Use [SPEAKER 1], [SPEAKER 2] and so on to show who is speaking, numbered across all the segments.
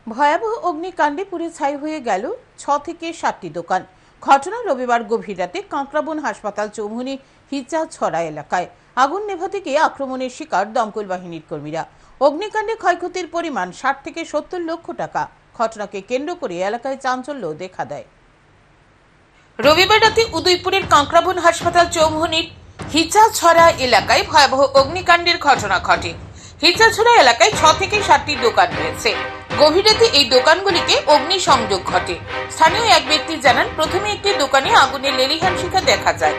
[SPEAKER 1] ভয়াবহ অগ্নিকাণ্ডে পুড়ে ছাই হয়ে গেল 6 থেকে 7টি দোকান। ঘটনা রবিবার গভীর রাতে কাঁকড়াবন হাসপাতাল চৌমুহনী হিচাছড়া এলাকায়। আগুন নেভাতে গিয়ে আক্রমণের শিকার দমকল বাহিনীর কর্মীরা। অগ্নিকাণ্ডে ক্ষয়ক্ষতির পরিমাণ 60 থেকে 70 লক্ষ টাকা। ঘটনাকে কেন্দ্র করে এলাকায় চাঞ্চল্য দেখা দেয়। রবিবার রাতে উদয়পুরের কাঁকড়াবন হাসপাতাল চৌমুহনীর হিচাছড়া এলাকায় ভয়াবহ অগ্নিকাণ্ডের ঘটনা ঘটে। হিচাছড়া এলাকায় 6 থেকে 7টি দোকান রয়েছে। গভীর রাতে এই দোকানগুলিতে অগ্নিসংযোগ ঘটে। স্থানীয় এক ব্যক্তি জানান, প্রথমে একটি দোকানে আগুনের লেলিহান শিখা দেখা যায়।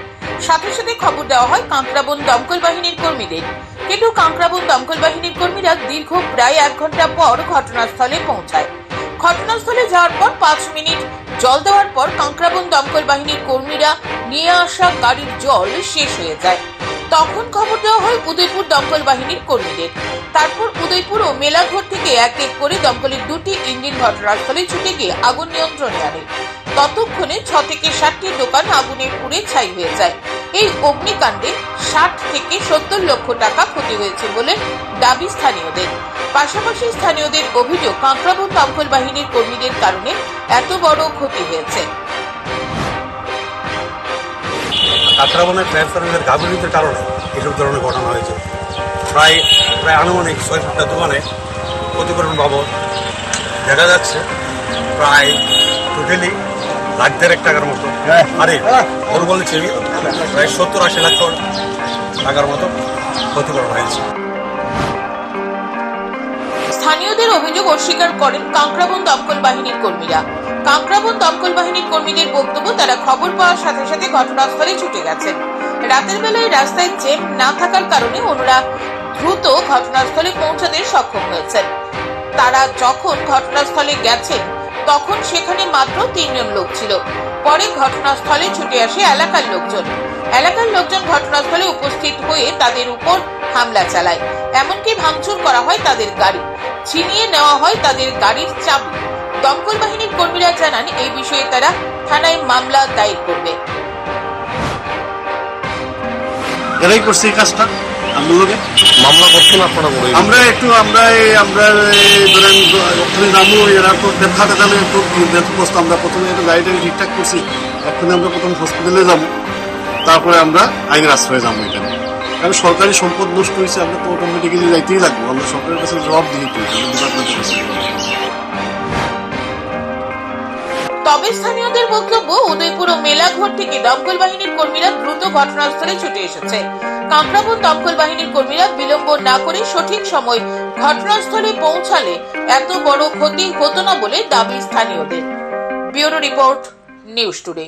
[SPEAKER 1] সাথে সাথে খবর দেওয়া হয় কাঁকড়াবন দমকল বাহিনীর কর্মীদের, কিন্তু কাঁকড়াবন দমকল বাহিনীর কর্মীরা দীর্ঘ প্রায় 1 ঘন্টা পর ঘটনাস্থলে পৌঁছায়। ঘটনাস্থলে যাওয়ার পর 5 মিনিট জল দেওয়ার পর কাঁকড়াবন দমকল বাহিনীর কর্মীরা নিয়ে আসা গাড়ির জল শেষ হয়ে যায়। তখন খবর দেওয়া হয় উদয়পুর দমকল বাহিনীর কর্মীদের। তারপর উদয়পুর ও মেলাঘর থেকে এক এক করে দমকলের 2টি ইঞ্জিন ঘটনাস্থলে ছুটে গিয়ে আগুন নিয়ন্ত্রণে আনে। ততক্ষণে 6 থেকে 7টি দোকান আগুনে পুড়ে ছাই হয়ে যায়। এই অগ্নিকাণ্ডে 60 থেকে 70 লক্ষ টাকা ক্ষতি হয়েছে বলে দাবি স্থানীয়দের। পাশাপাশি স্থানীয়দের অভিযোগ, কাঁকড়াবন দমকল বাহিনীর কর্মীদের কারণে এত বড় ক্ষতি হয়েছে।
[SPEAKER 2] কাঁকড়াবনের ফায়ার সার্ভিসের গাফিলতির কারণে এসব ধরনের ঘটনা হয়েছে। প্রায় আনুমানিক 6-7টা দোকানে ক্ষতিপূরণ বাবদ দেখা যাচ্ছে প্রায় টোটালি লাখ-দেড়েক টাকার মতো, আরে ওর বলেছে প্রায় 70-80 লাখ টাকার মতো ক্ষতিপূরণ হয়েছে।
[SPEAKER 1] স্থানীয়দের অভিযোগ অস্বীকার করেন কাঁকড়াবন দমকল বাহিনীর কর্মীরা। কাঁকড়াবন দমকল বাহিনীর কর্মীদের বক্তব্য, তারা খবর পাওয়ার সাথে সাথে ঘটনাস্থলে ছুটে গেছেন। রাতের বেলায় রাস্তায় জ্যাম না থাকার কারণে ওনারা দ্রুত ঘটনাস্থলে পৌঁছাতে সক্ষম হয়েছেন। তারা যখন ঘটনাস্থলে গেছেন তখন সেখানে মাত্র 3 জন লোক ছিল। পরে ঘটনাস্থলে ছুটে আসে এলাকার লোকজন। ঘটনাস্থলে উপস্থিত হয়ে তাদের উপর হামলা চালায়। এমনকি ভাঙচুর করা হয় তাদের গাড়ি, ছিনিয়ে নেওয়া হয় তাদের গাড়ির চাবি। দমকল বাহিনীর কর্মীরা জানান, এই বিষয়ে তারা থানায় মামলা দায়ের করবে।
[SPEAKER 3] এরাই করছে এই কাজটা,
[SPEAKER 2] মামলা করছেন আপনারা?
[SPEAKER 3] আমরা ধরেন ওখানে নামো, এরা তো খাতে দামে ব্যথগ্রস্ত। আমরা প্রথমে একটু গাড়িটাকে ঠিকঠাক করছি, এখন আমরা প্রথম হসপিটালে যাবো, তারপরে আমরা আইনের আশ্রয়ে যাবো। এখানে কারণ সরকারি সম্পদ নষ্ট হয়েছে, আমরা তো অটোমেটিক্যালি যাইতেই লাগবো। আমরা সরকারের কাছে জবাব দিয়ে
[SPEAKER 1] তবে স্থানীয়দের বক্তব্য, উদয়পুর ও মেলাঘর থেকে দমকল বাহিনীর কর্মীরা দ্রুত ঘটনাস্থলে ছুটে এসেছে। কাঁকড়াবন দমকল বাহিনীর কর্মীরা বিলম্ব না করে সঠিক সময় ঘটনাস্থলে পৌঁছালে এত বড় ক্ষতি হতো না বলে দাবি স্থানীয়দের। Bureau report, news today.